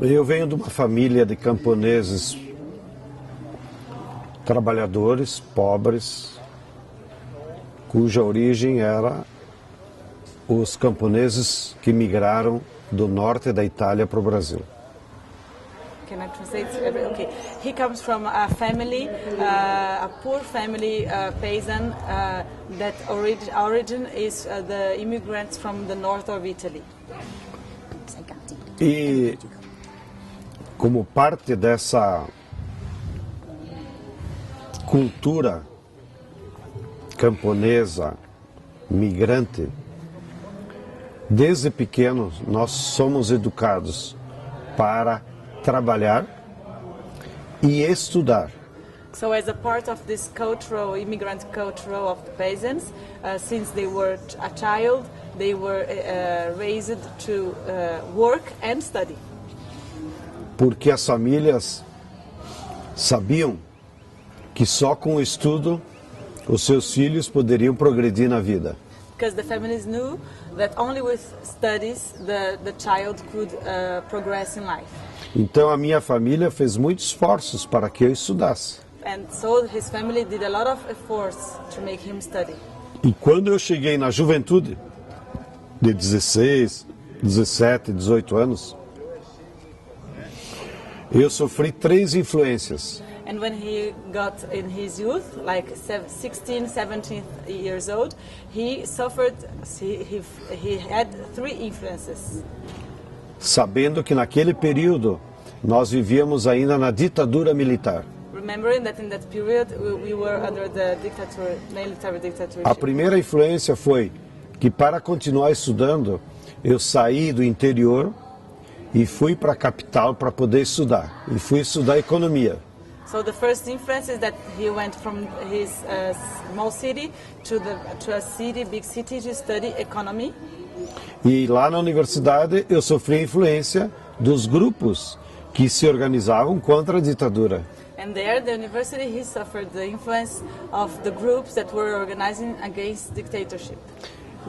Eu venho de uma família de camponeses trabalhadores, pobres, cuja origem era os camponeses que migraram do norte da Itália para o Brasil. Can I translate? Okay. He comes from a family, a poor family, peasant, that origin is the immigrants from the north of Italy. E como parte dessa cultura camponesa, migrante, desde pequenos nós somos educados para trabalhar e estudar. So as a part of this cultural, immigrant cultural of the peasants, since they were a child, they were raised to work and study. Porque as famílias sabiam que só com o estudo os seus filhos poderiam progredir na vida. Because the families knew that only with studies the child could progress in life. Então a minha família fez muitos esforços para que eu estudasse. And so his family did a lot of efforts to make him study. E quando eu cheguei na juventude, de 16, 17, 18 anos, eu sofri 3 influências. And when he got in his youth, like 16, 17 years old, he suffered, he had 3 influences. Sabendo que naquele período nós vivíamos ainda na ditadura militar. Remembering that in that period we were under the military dictatorship. A primeira influência foi que para continuar estudando, eu saí do interior e fui para a capital para poder estudar. E fui estudar economia. So the first influence is that he went from his small city to a city, big city, to study economy. E lá na universidade eu sofri a influência dos grupos que se organizavam contra a ditadura. And there, the university, he suffered the influence of the groups that were organizing against dictatorship.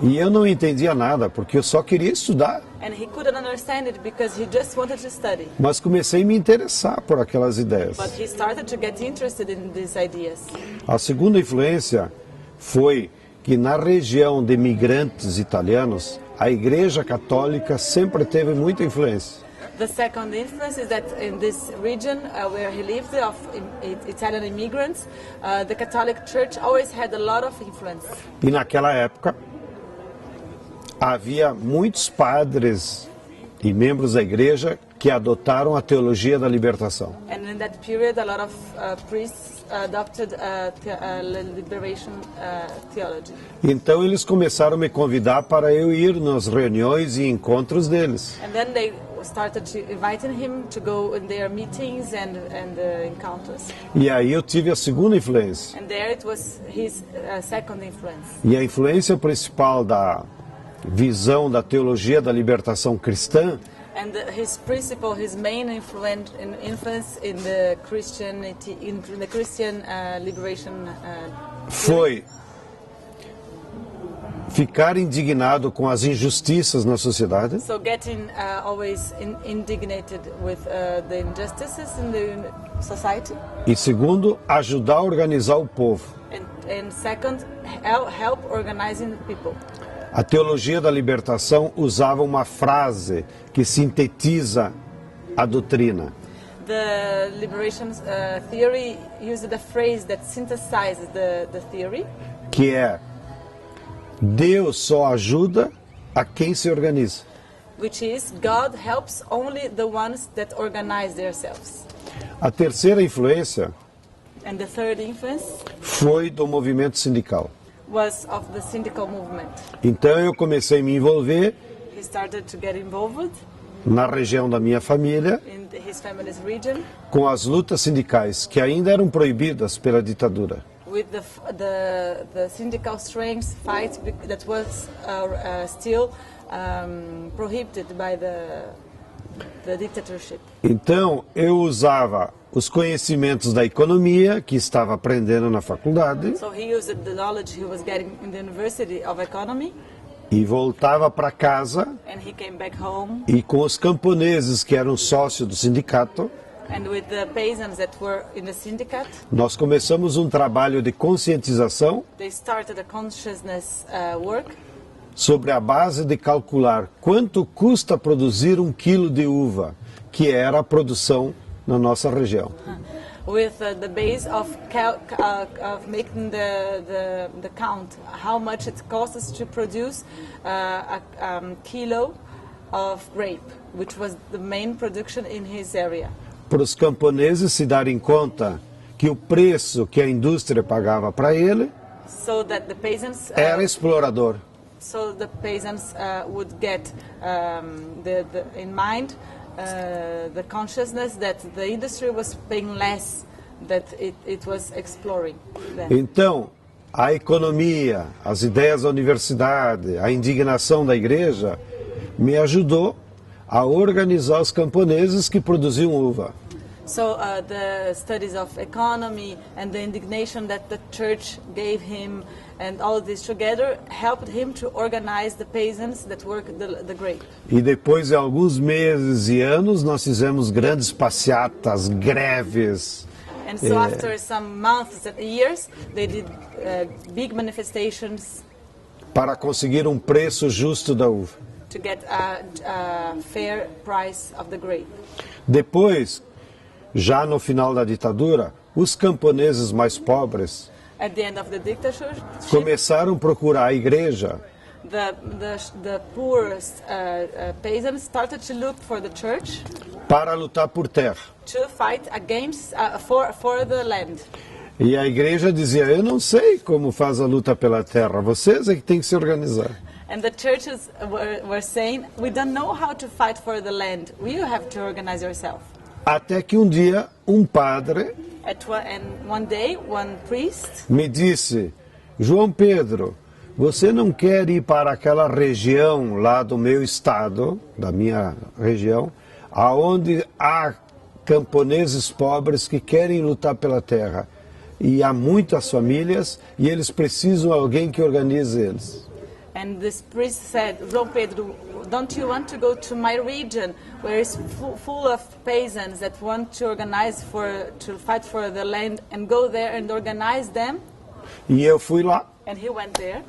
E eu não entendia nada, porque eu só queria estudar. And he couldn't understand it because he just wanted to study. Mas comecei a me interessar por aquelas ideias. But he started to get interested in these ideas. A segunda influência foi que na região de imigrantes italianos, a Igreja Católica sempre teve muita influência. The second influence is that in this region where he lived, of Italian immigrants, the Catholic Church always had a lot of influence. E naquela época, havia muitos padres e membros da igreja que adotaram a teologia da libertação. And in that period, a lot of priests adopted liberation theology. Então eles começaram a me convidar para eu ir nas reuniões e encontros deles. And then they started inviting him to go in their meetings and encounters. E aí eu tive a segunda influência. And there it was his second influence. E a influência principal da visão da teologia da libertação cristã And his principle, his main influence in the Christianity, in the Christian liberation foi ficar indignado com as injustiças na sociedade. So getting always indignated with the injustices in the society. E segundo, ajudar a organizar o povo. And second, help organizing people. A teologia da libertação usava uma frase que sintetiza a doutrina. The liberation theory used a phrase that synthesizes the theory. Que é: Deus só ajuda a quem se organiza. Which is, God helps only the ones that organize themselves. A terceira influência And the third influence foi do movimento sindical. was of the syndical movement. Então eu comecei a me envolver He started to get involved na região da minha família in his family's region com as lutas sindicais que ainda eram proibidas pela ditadura. with the syndical strength fight that was still prohibited by the dictatorship. Então eu usava os conhecimentos da economia que estava aprendendo na faculdade So he used the knowledge he was getting in the University of Economy E voltava para casa and he came back home. e com os camponeses que eram sócios do sindicato, And with the peasants that were in the syndicate, nós começamos um trabalho de conscientização they started a consciousness work sobre a base de calcular quanto custa produzir 1 quilo de uva, que era a produção na nossa região. with the base of making the count, how much it costs to produce a kilo of grape, which was the main production in his area. Para os camponeses se darem conta que o preço que a indústria pagava para ele So that the peasants era explorador. Would get in mind the consciousness that the industry was paying less, that it was exploring them. Então, a economia, as ideias da universidade, a indignação da igreja me ajudou a organizar os camponeses que produziam uva. So the studies of economy and the indignation that the church gave him and all this together helped him to organize the peasants that work the grape. E depois de alguns meses e anos, nós fizemos grandes passeatas, greves. And so after some months and years, they did big manifestations Para conseguir um preço justo da uva. to get a fair price of the grape. Depois, já no final da ditadura, os camponeses mais pobres At the end of the dictatorship, começaram a procurar a igreja the poorest peasants started to look for the church para lutar por terra. to fight against for the land. E a igreja dizia, eu não sei como faz a luta pela terra, vocês é que tem que se organizar. And the churches were saying, we don't know how to fight for the land. You have to organize yourself. Até que um dia, um padre And one day, one priest me disse, João Pedro, você não quer ir para aquela região lá do meu estado, da minha região, aonde há camponeses pobres que querem lutar pela terra. E há muitas famílias e eles precisam de alguém que organize eles. And this priest said, João Pedro, don't you want to go to my region where it's full of peasants that want to organize to fight for the land and go there and organize them? E eu fui lá And he went there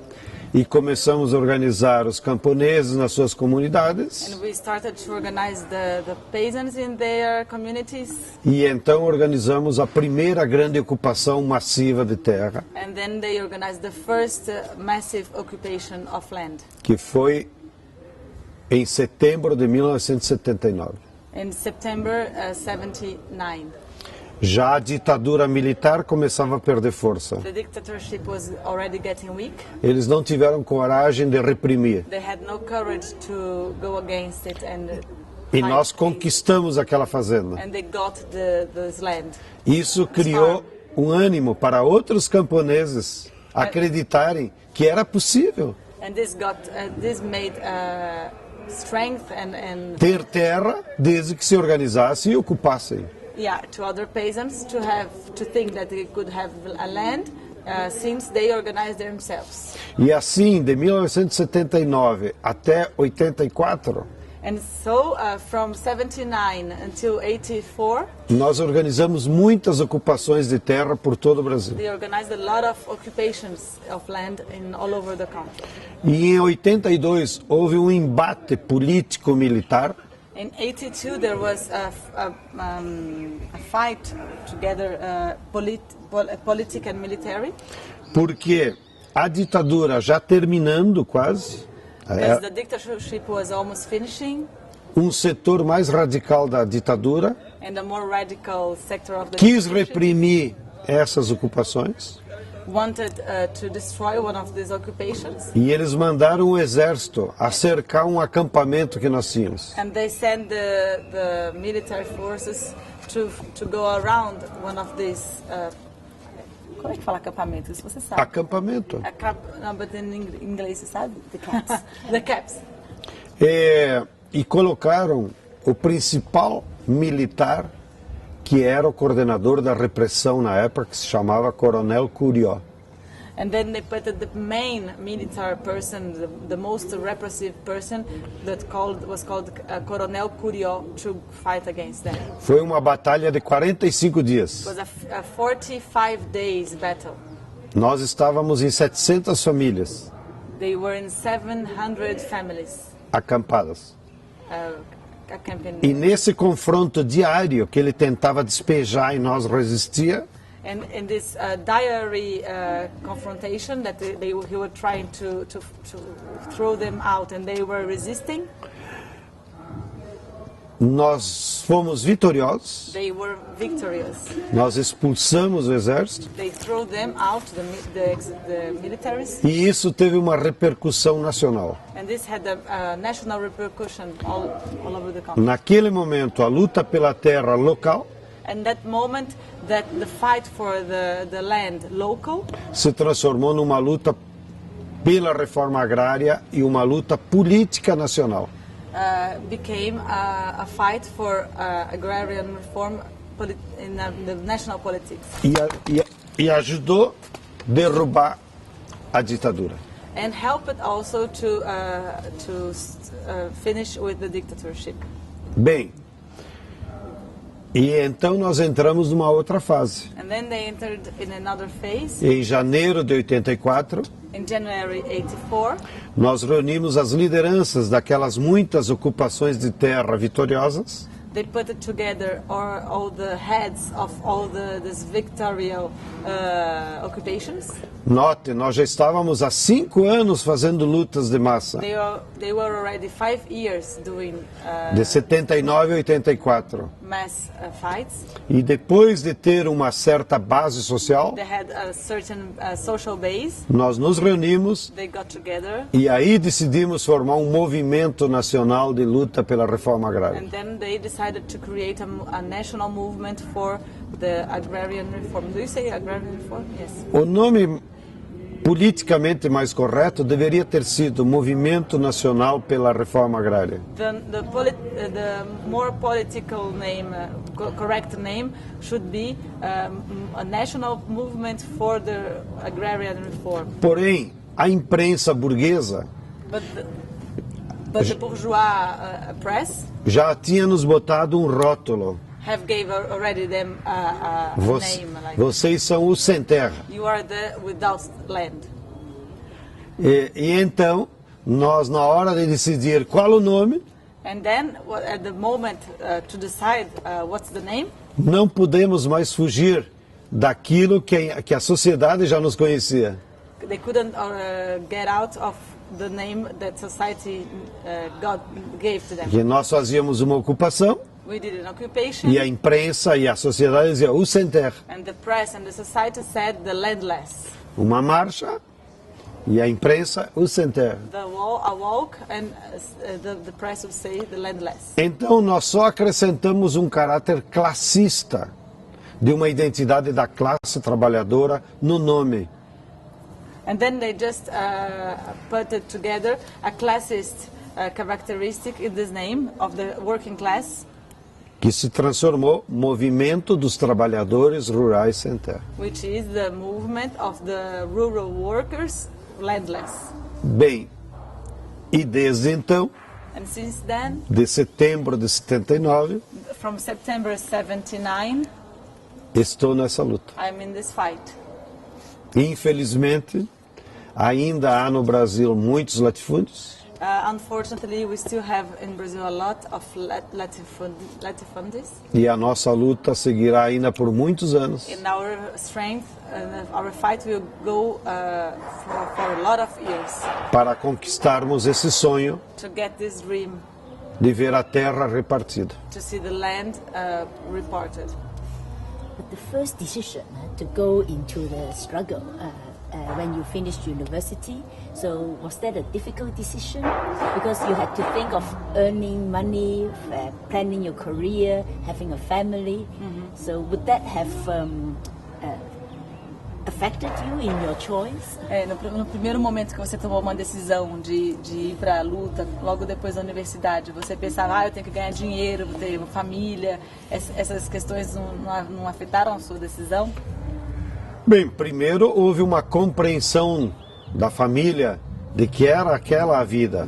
e começamos a organizar os camponeses nas suas comunidades. and we started to organize the peasants in their communities. E então organizamos a primeira grande ocupação massiva de terra, And then they organized the first massive occupation of land que foi em setembro de 1979. in September 79. Já a ditadura militar começava a perder força. The dictatorship was already getting weak. Eles não tiveram coragem de reprimir. They had no courage to go against it and E fight nós it. conquistamos aquela fazenda. And they got this land. Isso criou um ânimo para outros camponeses acreditarem que era possível And this made strength and ter terra desde que se organizassem e ocupassem. to other peasants to think that they could have a land since they organized themselves. E assim, de 1979 até 84, And so from 79 until 84, nós organizamos muitas ocupações de terra por todo o Brasil. they organized a lot of occupations of land all over the country. E em 82 houve um embate político-militar In 82, there was a fight together, political and military, porque a ditadura já terminando quase, because the dictatorship was almost finishing, um setor mais radical da ditadura and a more radical sector of the quis dictatorship reprimir essas ocupações wanted to destroy one of these occupations, e eles mandaram o exército a cercar um acampamento que nós tínhamos. and they sent the military forces to go around one of these. Como é que fala acampamento? Isso você sabe. Acampamento. Não, but in inglês você sabe? The camps. The camps. E colocaram o principal militar, que era o coordenador da repressão na época, que se chamava Coronel Curió. And then they put the main military person, the most repressive person, was called Coronel Curió, to fight against them. Foi uma batalha de 45 It dias. was a 45 days battle. Nós estávamos em 700 famílias They were in 700 families acampadas. accompanied. E nesse confronto diário que ele tentava despejar e nós resistia, And in this diary confrontation that he were trying to throw them out and they were resisting, nós fomos vitoriosos, they were victorious. nós expulsamos o exército They threw them out, the militaries, e isso teve uma repercussão nacional. and this had a national repercussion all over the country. Naquele momento, a luta pela terra local And that moment that the fight for the land local se transformou numa luta pela reforma agrária e uma luta política nacional. became a fight for agrarian reform in the national politics, E ajudou a derrubar a ditadura. and helped also to finish with the dictatorship. Bem, e então nós entramos numa outra fase. And then they entered in another phase. Em janeiro de 84, In January 84, nós reunimos as lideranças daquelas muitas ocupações de terra vitoriosas they put together all the heads of all these victorial occupations. Note, nós já estávamos há 5 anos fazendo lutas de massa, They were already 5 years doing de 79 a 84. mass fights. E depois de ter uma certa base social, They had a certain social base. nós nos reunimos They got together, e aí decidimos formar um movimento nacional de luta pela reforma agrária. and then they decided to create a national movement for the agrarian reform. Do you say agrarian reform? Yes. O nome politicamente mais correto deveria ter sido Movimento Nacional pela Reforma Agrária. The more political name, correct name, should be a national movement for the agrarian reform. Porém, a imprensa burguesa But the bourgeois press já tinha nos botado um rótulo. have gave already them a name like Vocês são os sem terra. you are the without land. E então, nós na hora de decidir qual o nome, And then at the moment to decide what's the name, não podemos mais fugir daquilo que a sociedade já nos conhecia. they couldn't get out of the name that society gave to them. Que nós fazíamos uma ocupação We did an occupation, e a imprensa e a sociedade diziam os sem terra. and the press and the society said the landless. Uma marcha e a imprensa os sem terra. The walk, and the press would say the landless. Então nós só acrescentamos um caráter classista de uma identidade da classe trabalhadora no nome. And then they just put it together a classist characteristic in this name of the working class, Que se transformou Movimento dos Trabalhadores Rurais Sem Terra. which is the movement of the rural workers landless. Bem, e desde então, And since then, de setembro de 79, from September 79, estou nessa luta. I'm in this fight. Infelizmente, ainda há no Brasil muitos latifúndios Unfortunately, we still have in Brazil a lot of latifundis. e a nossa luta seguirá ainda por muitos anos In our strength, our fight will go for a lot of years para conquistarmos esse sonho to get this dream, de ver a terra repartida. to see the land reported. But the first decision to go into the struggle when you finished university, so was that a difficult decision? Because you had to think of earning money, planning your career, having a family. So would that have affected you in your choice? No primeiro momento que você tomou uma decisão de ir para a luta, logo depois da universidade, você pensava, eu tenho que ganhar dinheiro, vou ter uma família, essas questões não afetaram a sua decisão? Bem, primeiro houve uma compreensão da família de que era aquela a vida.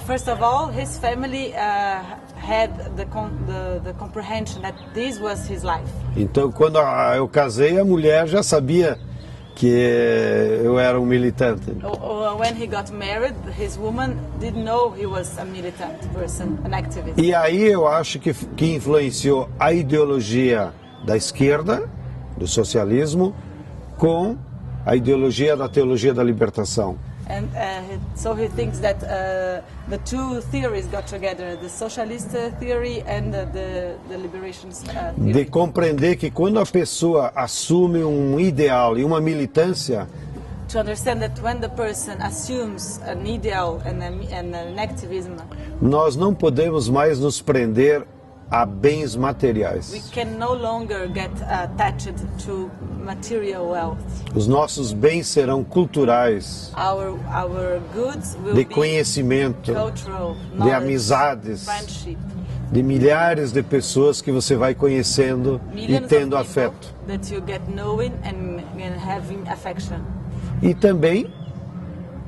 First of all, his family had the comprehension that this was his life. Então, quando eu casei, a mulher já sabia que eu era um militante. When he got married, his woman didn't know he was a militant person, an activist. E aí eu acho que influenciou a ideologia da esquerda, do socialismo, com a ideologia da teologia da libertação. And so he thinks that the two theories got together, the socialist theory and the liberation theory. De compreender que quando a pessoa assume um ideal e uma militância, To understand that when the person assumes an ideal and an activism, nós não podemos mais nos prender a bens materiais. we can no longer get attached to material wealth. Os nossos bens serão culturais, Our goods will de be conhecimento, cultural, de knowledge, amizades, friendship. de milhares de pessoas que você vai conhecendo e Millions tendo of people afeto. that you get knowing and having affection. E também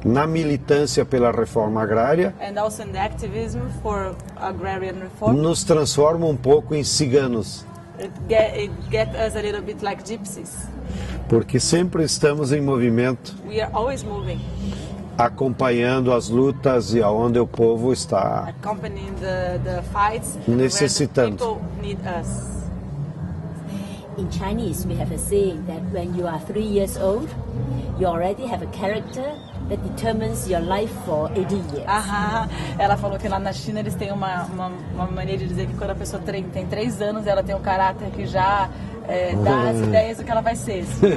na militância pela reforma agrária, And also in the activism for agrarian reform, nos transforma um pouco em ciganos, it get us a little bit like gypsies. porque sempre estamos em movimento, We are always moving, acompanhando as lutas e aonde o povo está. accompanying the fights Necessitando. where the people need us. In Chinese, we have a saying that when you are 3 years old, you already have a character that determines your life for 80 years. Ela falou que lá na China eles têm uma maneira de dizer que quando a pessoa tem 3 anos, ela tem um caráter que já dá as ideias do que ela vai ser. So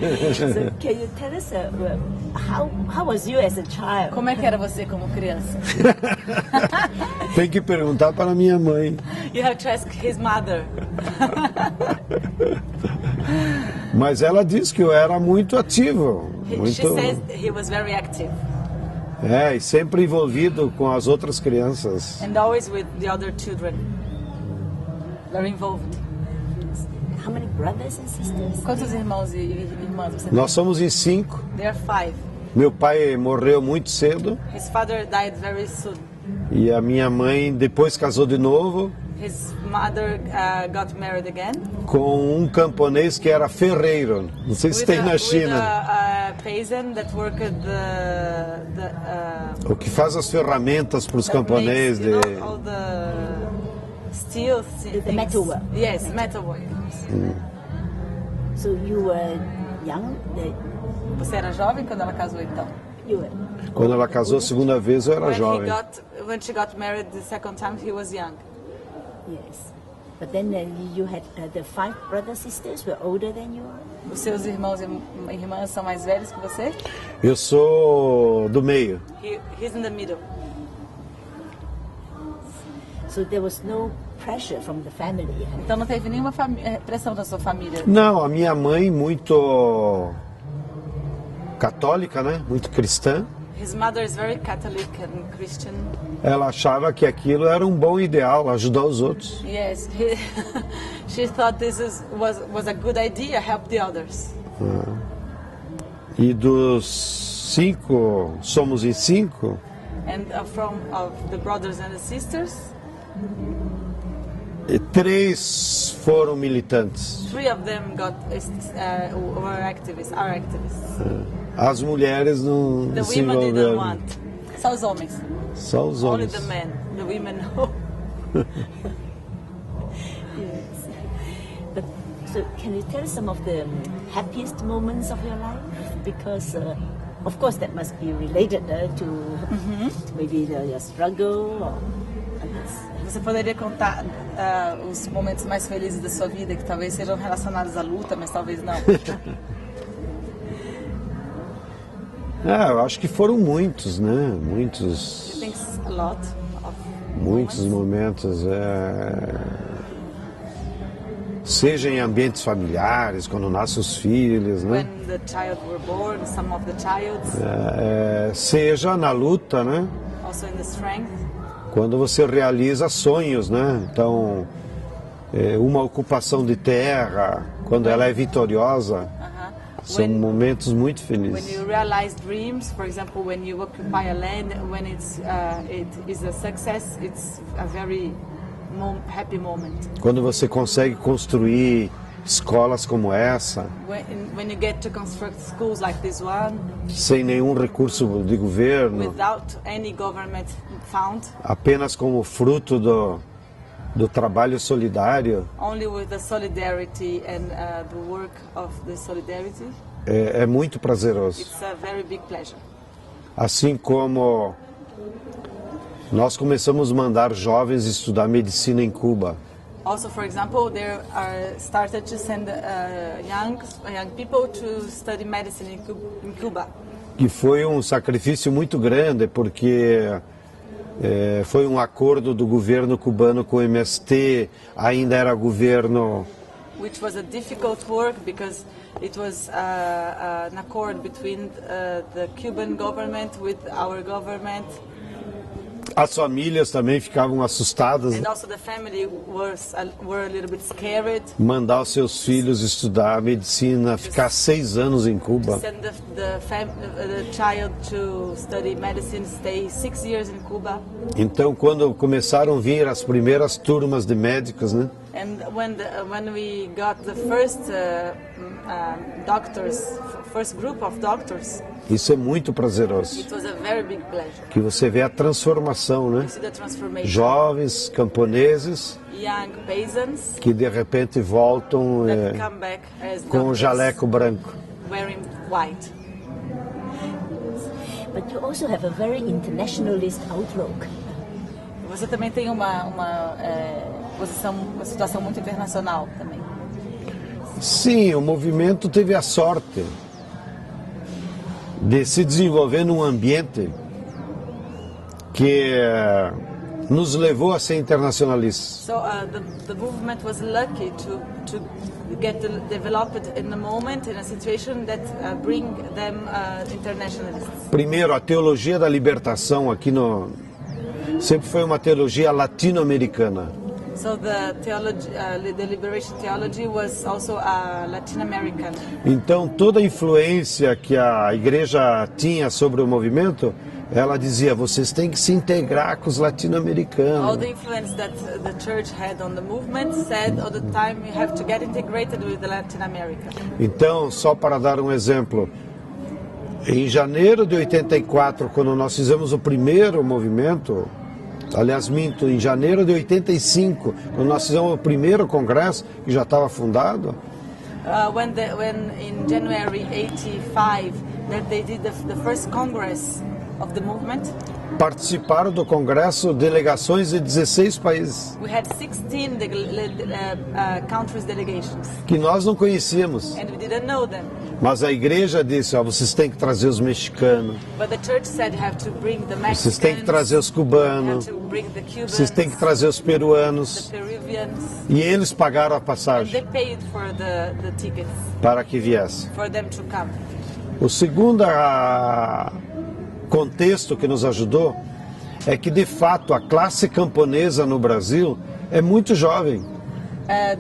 can you tell us how was you as a child? Como é que era você como criança? Tem que perguntar para minha mãe. You have to ask his mother. Mas ela disse que eu era muito ativo, She muito, says he was very active e sempre envolvido com as outras crianças. and always with the other children. Very involved. How many brothers and sisters? Quantos irmãos e irmãs você tem? Nós somos em 5. There are 5. Meu pai morreu muito cedo His father died very soon. e a minha mãe depois casou de novo His mother got married again. com um camponês que era ferreiro. Não sei se tem na China. With a peasant that worked O que faz as ferramentas para os camponeses. makes, you know, all the steel things. metalwork. Yes, metalwork. So you were young. Você era jovem quando ela casou então? You were. Quando ela casou a segunda vez, eu era jovem. When she got married the second time, he was young. Yes. But then you had the 5 brothers sisters were older than you. Os seus irmãos e irmãs são mais velhos que você? Eu sou do meio. He's in the middle. So there was no pressure from the family. Então não teve nenhuma pressão da sua família. Não, a minha mãe muito católica, né? Muito cristã. His mother is very Catholic and Christian. Ela achava que aquilo era um bom ideal, ajudar os outros. Yes, she thought this was a good idea, help the others. E dos 5, somos em 5, And from the brothers and the sisters, e 3 foram militantes. 3 of them were activists, are activists. As mulheres não The se women didn't envolveram. want. Só os homens. Só os Only homens. the men. The women no. Yes. But so can you tell some of the happiest moments of your life? Because of course that must be related to maybe your struggle or I guess. Você poderia contar os momentos mais felizes da sua vida que talvez sejam relacionados à luta, mas talvez não. Eu acho que foram muitos, né? Muitos Thanks a lot of muitos momentos. Seja em ambientes familiares, quando nascem os filhos, né? when the child were born, some of the childs, Seja na luta, né? also in the strength. Quando você realiza sonhos, né? Então, uma ocupação de terra, quando ela é vitoriosa, São momentos muito When felizes. you realize dreams, for example, when you occupy a land, when it is a success, it's a very happy moment. Quando você consegue construir escolas como essa, When you get to construct schools like this one, sem nenhum recurso de governo, without any government fund, apenas como fruto do trabalho solidário, only with the solidarity and the work of the solidarity, é muito prazeroso. it's a very big pleasure. Assim como nós começamos a mandar jovens estudar medicina em Cuba. Also, for example, there are started to send young people to study medicine in Cuba. Que foi um sacrifício muito grande, porque foi um acordo do governo cubano com o MST, ainda era governo, Which was a difficult work because it was an accord between the Cuban government with our government. as famílias também ficavam assustadas, And also the family were a little bit scared. mandar os seus filhos estudar medicina, ficar 6 anos em Cuba. Send the child to study medicine, stay 6 years in Cuba. Então, quando começaram a vir as primeiras turmas de médicos, né? And when we got the first first group of doctors, Isso é muito prazeroso, it was a very big pleasure. que você vê a transformação, né? You see the transformation. Jovens camponeses Young peasants que de repente voltam that come back as com o doctors jaleco branco. wearing white. But you also have a very internationalist outlook. Você também tem uma situação muito internacional também. Sim, o movimento teve a sorte de se desenvolver num ambiente que nos levou a ser internacionalistas. So the movement was lucky to get developed in a moment, in a situation that bring them internationalists. Primeiro, a teologia da libertação aqui sempre foi uma teologia latino-americana. So the liberation theology was also Latin American. Então, toda a influência que a igreja tinha sobre o movimento, ela dizia, vocês têm que se integrar com os All latino-americanos. the influence that the church had on the movement said all the time you have to get integrated with the Latin America. Então, só para dar um exemplo, em janeiro de 84, quando nós fizemos o primeiro movimento, aliás, minto, em janeiro de 85, quando nós fizemos o primeiro congresso, que já estava fundado, When in January 85 that they did the first congress of the movement, participaram do congresso delegações de 16 países, we had 16 countries delegations, que nós não conhecíamos. and we didn't know them. Mas a igreja disse, vocês têm que trazer os mexicanos, But the church said you have to bring the Mexicans, vocês têm que trazer os you cubanos, have to bring the Cubans, vocês têm que trazer os peruanos. the Peruvians, E eles pagaram a and passagem they paid for the tickets para que viessem. for them to come. O segundo contexto que nos ajudou é que, de fato, a classe camponesa no Brasil é muito jovem.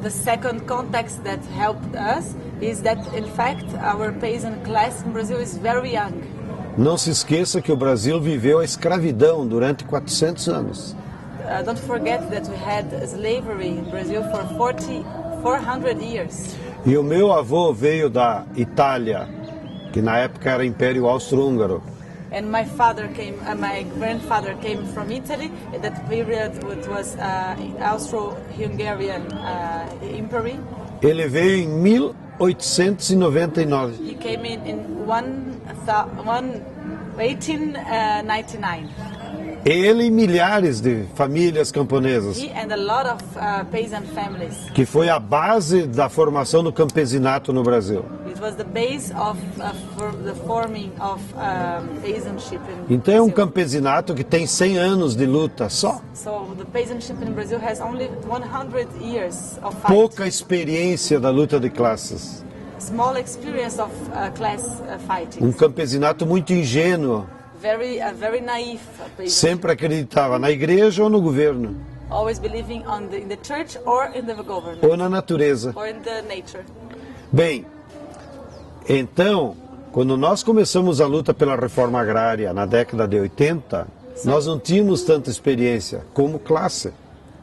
The second context that helped us is that, in fact, our peasant class in Brazil is very young. Não se esqueça que o Brasil viveu a escravidão durante 400 anos. Don't forget that we had slavery in Brazil for 400 years. E o meu avô veio da Itália, que na época era Império Austro-Húngaro. And my grandfather came from Italy. At that period, it was Austro-Hungarian Empire. Ele veio em 1899. He came in 1899. Ele e milhares de famílias camponesas, He and a lot of peasant families. que foi a base da formação do campesinato no Brasil. It was the base of for the forming of peasantship in Então é um Brazil. campesinato que tem 100 anos de luta só. So the peasantship in Brazil has only 100 years of fight. Pouca experiência da luta de classes. Small experience of class fighting. Um campesinato muito ingênuo, Very naive peasant. sempre acreditava na igreja ou no governo, Always believing in the church or in the government ou na natureza. or in the nature. Bem, Então, quando nós começamos a luta pela reforma agrária na década de 80, nós não tínhamos tanta experiência como classe.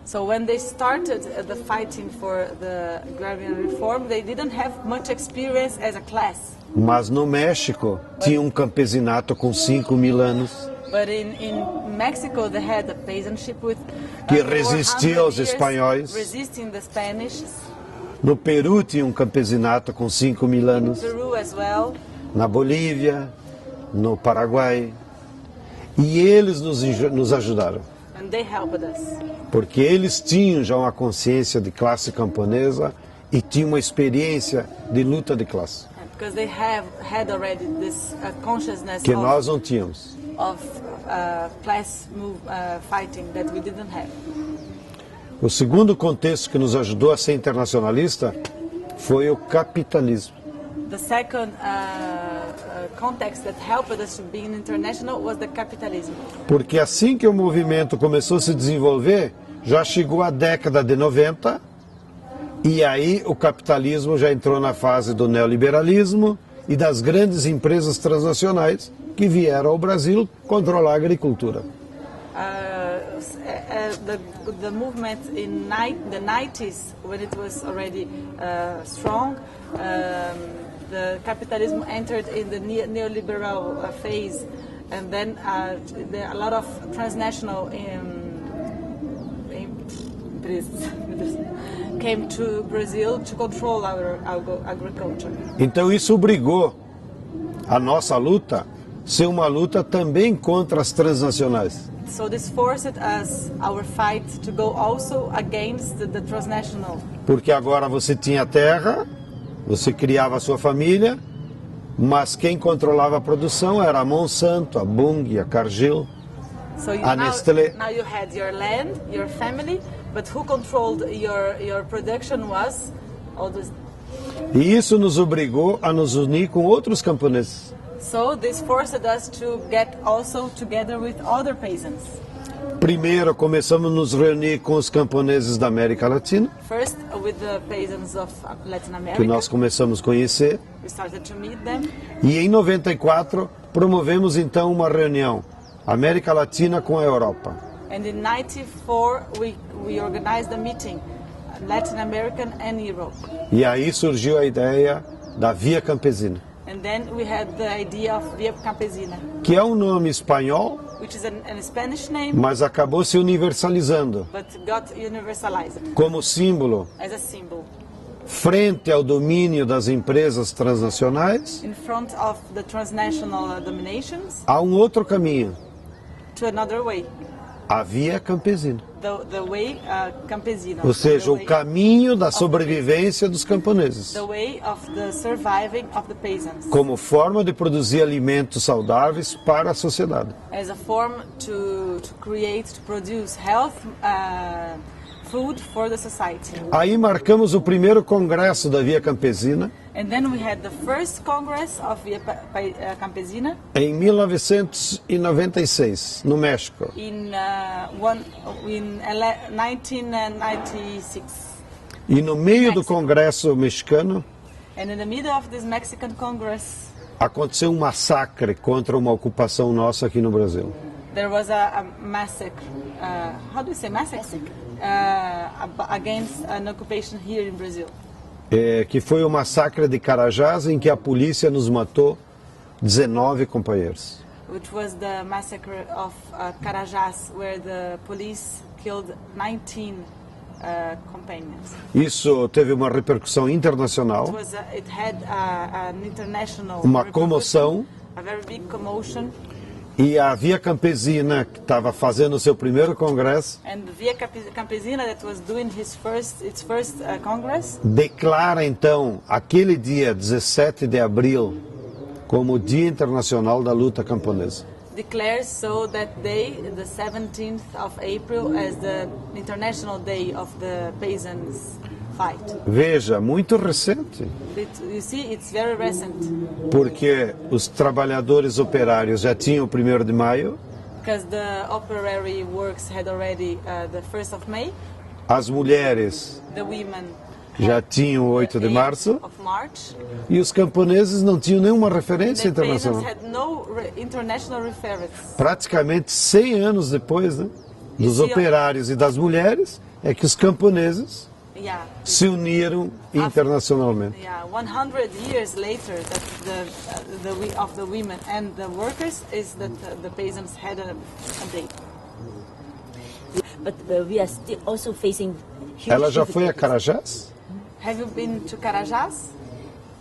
So when they started the fighting for the agrarian reform, they didn't have much experience as a class. Mas no México tinha um campesinato com 5.000 anos But in Mexico, they had a peasantship with que 400 resistia aos years espanhóis. resisting the Spanish. No Peru tinha um campesinato com 5.000 anos. Peru as well. Na Bolívia, no Paraguai. E eles nos ajudaram, And they helped us. porque eles tinham já uma consciência de classe camponesa e tinham uma experiência de luta de classe, Because they had already this consciousness que nós não tínhamos. of class fighting that we didn't have. O segundo contexto que nos ajudou a ser internacionalista foi o capitalismo. The second context that helped us to be international was the capitalism. Porque assim que o movimento começou a se desenvolver, já chegou a década de 90, e aí o capitalismo já entrou na fase do neoliberalismo e das grandes empresas transnacionais que vieram ao Brasil controlar a agricultura. The movement in the 90s, when it was already strong, the capitalism entered in the neoliberal phase, and then there are a lot of transnational came to Brazil to control our agriculture. Então isso obrigou a nossa luta a ser uma luta também contra as transnacionais. So this forced us, our fight, to go also against the transnational. Porque agora você tinha terra, você criava a sua família, mas quem controlava a produção era a Monsanto, a Bunge, a Cargill, So a Nestlé. now you had your land, your family, but who controlled your production was all this. E isso nos obrigou a nos unir com outros camponeses. So this forced us to get also together with other peasants. Primeiro começamos a nos reunir com os camponeses da América Latina, First with the peasants of Latin America. que nós começamos a conhecer, We started to meet them. e em 94 promovemos então uma reunião América Latina com a Europa. And in 94 we organized a meeting, Latin American and Europe. E aí surgiu a ideia da Via Campesina, And then we had the idea of Via Campesina, que é um nome espanhol, which is a Spanish name, mas acabou se universalizando but got universalized como símbolo as a symbol frente ao domínio das empresas transnacionais. in front of the transnational dominations Há um outro caminho, to another way, a Via Campesina, the way campesino, ou seja, the o way, caminho da sobrevivência dos camponeses, the way of the surviving of the peasants, como forma de produzir alimentos saudáveis para a sociedade. as a form to create, to produce health food for the society. Aí marcamos o primeiro congresso da Via Campesina And then we had the first Congress of Via Campesina em 1996, no México. in 1996. E no meio do congresso mexicano And in the middle of this Mexican Congress, aconteceu um massacre contra uma ocupação nossa aqui no Brasil. there was a massacre. How do you say massacre? Against an occupation here in Brazil. Que foi o massacre de Carajás, em que a polícia nos matou 19 companheiros. Which was the massacre of Carajás, where the police killed 19 companions. Isso teve uma repercussão internacional, It had an international uma repercussion, comoção, a very big commotion, e a Via Campesina, que estava fazendo o seu primeiro congresso, and Via Campesina, that was doing its first congress, declara então aquele dia 17 de abril como o Dia Internacional da Luta Camponesa. declares so that day, the 17th of April, as the International Day of the Peasants Fight. Veja, muito recente, You see, it's very recent, porque os trabalhadores operários já tinham o 1º de maio, because the operary works had already the 1st of May, as mulheres the women já tinham 8 de 8th março of March. e os camponeses não tinham nenhuma referência The peasants internacional. had no international reference. Praticamente 100 anos depois, né, dos Isso é- operários e das mulheres, é que os camponeses Yeah. se uniram internacionalmente. Yeah, 100 years later, that of the women and the workers is that the peasants had a day. But we are still also facing huge Ela já foi a difficulties. Carajás? Have you been to Carajás,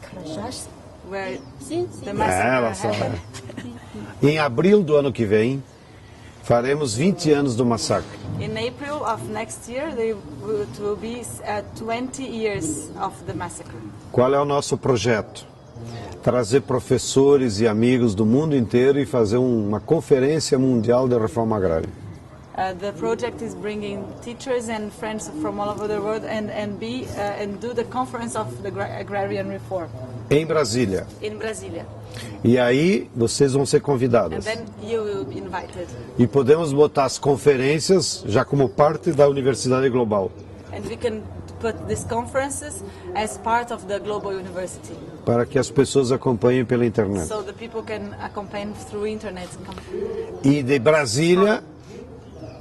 Carajás? where Sim, the sim. massacre Ela só happened? Em abril do ano que vem, faremos 20 anos do massacre. In April of next year, it will be 20 years of the massacre. Qual é o nosso projeto? Trazer professores e amigos do mundo inteiro e fazer uma conferência mundial de reforma agrária. The project is bringing teachers and friends from all over the world and do the conference of the agrarian reform Em Brasília. in Brasilia. E aí vocês vão ser And convidadas. then you will be invited. E podemos botar as conferências já como parte da Universidade Global, And we can put these conferences as part of the Global University. para que as pessoas acompanhem pela internet. So the people can accompany through internet. E de Brasília,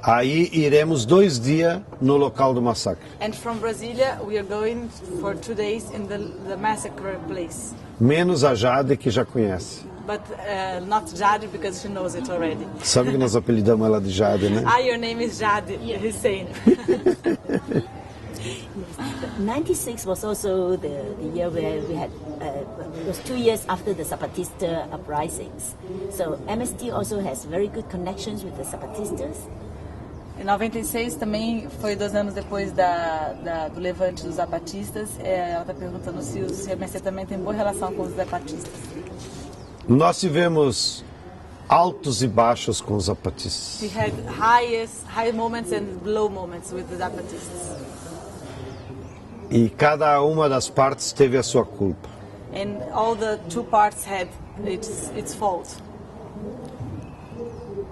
aí iremos 2 dias no local do massacre. And from Brasilia, we are going for 2 days in the massacre place. Menos a Jade, que já conhece. But not Jade, because she knows it already. Sabe que nós apelidamos ela de Jade, né? Your name is Jade Hussein. 96 was also the year where we had, it was 2 years after the Zapatista uprisings. So MST also has very good connections with the Zapatistas. Em 96 também foi 2 anos depois do levante dos zapatistas. Ela está perguntando se o CMST também tem boa relação com os zapatistas. Nós tivemos altos e baixos com os zapatistas. We had high moments and low moments with the zapatistas. E cada uma das partes teve a sua culpa. And all the two parts had its fault.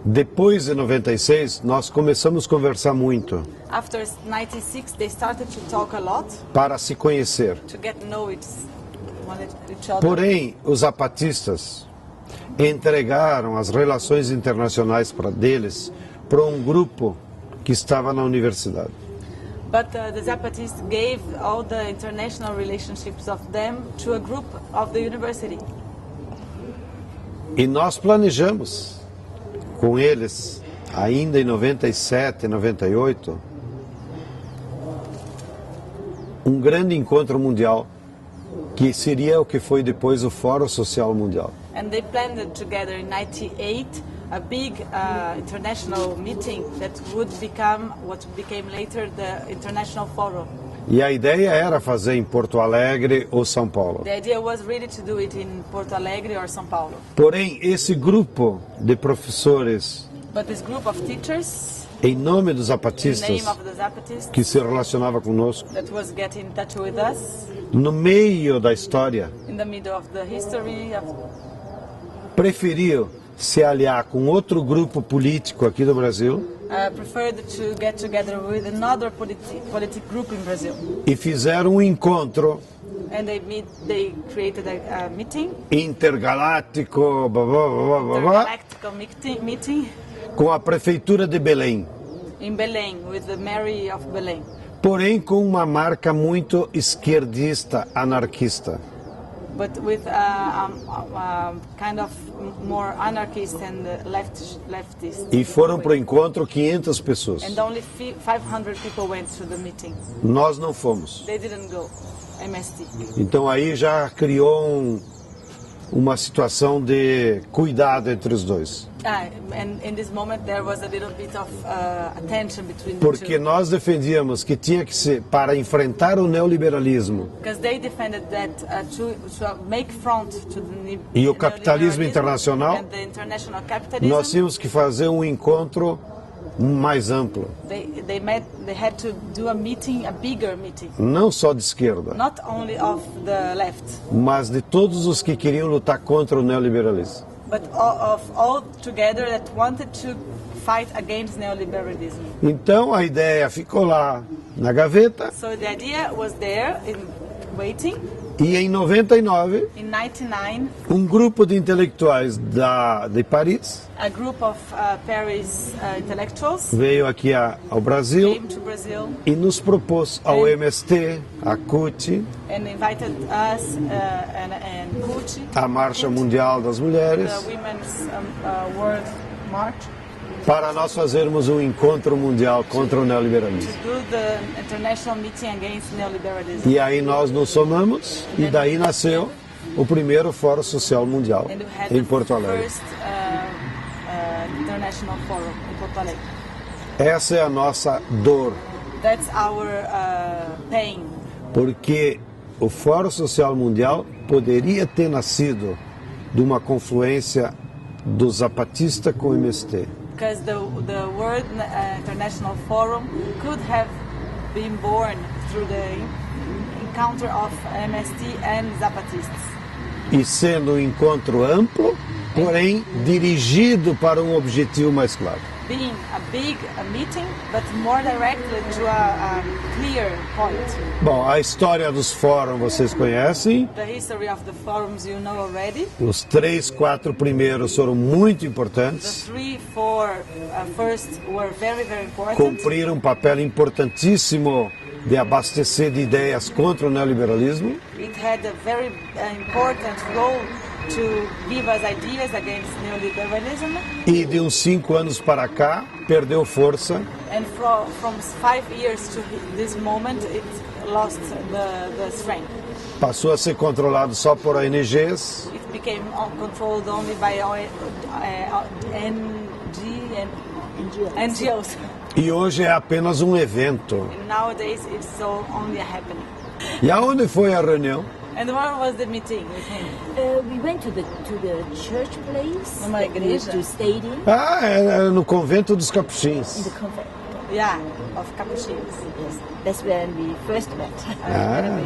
Depois de 96, nós começamos a conversar muito After 96, they started to talk a lot para se conhecer. to get to know each other. Porém, os zapatistas entregaram as relações internacionais deles para um grupo que estava na universidade. But the Zapatistas gave all the international relationships of them to a group of the university. E nós planejamos com eles, ainda em 97, 98, um grande encontro mundial, que seria o que foi depois o Fórum Social Mundial. And they planned together in 98 a big international meeting that would become what became later the International Forum. E a ideia era fazer em Porto Alegre ou São Paulo. The idea was really to do it in Porto Alegre or São Paulo. Porém, esse grupo de professores, But this group of teachers, em nome dos in the zapatistas, name of the Zapatistas, que se relacionava conosco, that was getting in touch with us no meio da história, in the middle of the history of preferiu se aliar com outro grupo político aqui do Brasil preferred to get together with another politic group in Brazil. e fizeram um encontro And they created a meeting, intergaláctico, blá, blá, blá, blá, blá, intergalactical meeting com a prefeitura de Belém, in Belém with the Mary of Belém. porém com uma marca muito esquerdista, anarquista. But with kind of more anarchist and leftist. E foram para o encontro 500 pessoas. And only 500 people went to the meeting. Nós não fomos. They didn't go. MST. Então aí já criou uma situação de cuidado entre os dois. And in this moment there was a little bit of attention between the Porque two. nós defendíamos que tinha que ser, para enfrentar o neoliberalismo Because they defended that to make front to the E o capitalismo neoliberalism internacional, and the international capitalism, nós tínhamos que fazer um encontro mais amplo, they had to do a bigger meeting, não só de esquerda, not only of the left, mas de todos os que queriam lutar contra o neoliberalismo. but of all together that wanted to fight against neoliberalism. Então a ideia ficou lá na gaveta So the idea was there in waiting. e em 99 In 99, um grupo de intelectuais de Paris a group of Paris intellectuals veio aqui ao Brasil came to Brazil e nos propôs ao MST, à CUT, and invited us and CUT, à Marcha Mundial das Mulheres, the Women's World March, para nós fazermos um encontro mundial contra o neoliberalismo. to do the international meeting against neoliberalism. E aí nós nos somamos e daí nasceu o primeiro Fórum Social Mundial And we had em the Porto Alegre. first international forum in Porto Alegre. Essa é a nossa dor, That's our pain, porque o Fórum Social Mundial poderia ter nascido de uma confluência do Zapatista com o MST. because the World International Forum could have been born through the encounter of MST and Zapatistas. E sendo um encontro amplo, porém dirigido para um objetivo mais claro. Being a big meeting, but more directly to a clear point. Bom, a história dos fóruns vocês conhecem. The history of the forums you know already. Os 3, 4 primeiros foram muito The importantes, 3, 4 first were very, very important. cumpriram um papel importantíssimo de abastecer de ideias contra o neoliberalismo. It had a very important role to give us ideas against neoliberalism. E de uns 5 anos para cá, perdeu força And from 5 years to this moment, it lost the strength. passou a ser controlado só por ONGs It became controlled only by NGOs. e hoje é apenas um evento. And nowadays, it's only a happening. E aonde foi a reunião? And where was the meeting with him? We went to the church place Numa that we used igreja. to stay in Ah, é no convento dos the Capuchinhos. convent. Yeah, of Capuchins. Yes, that's when we first met. Ah.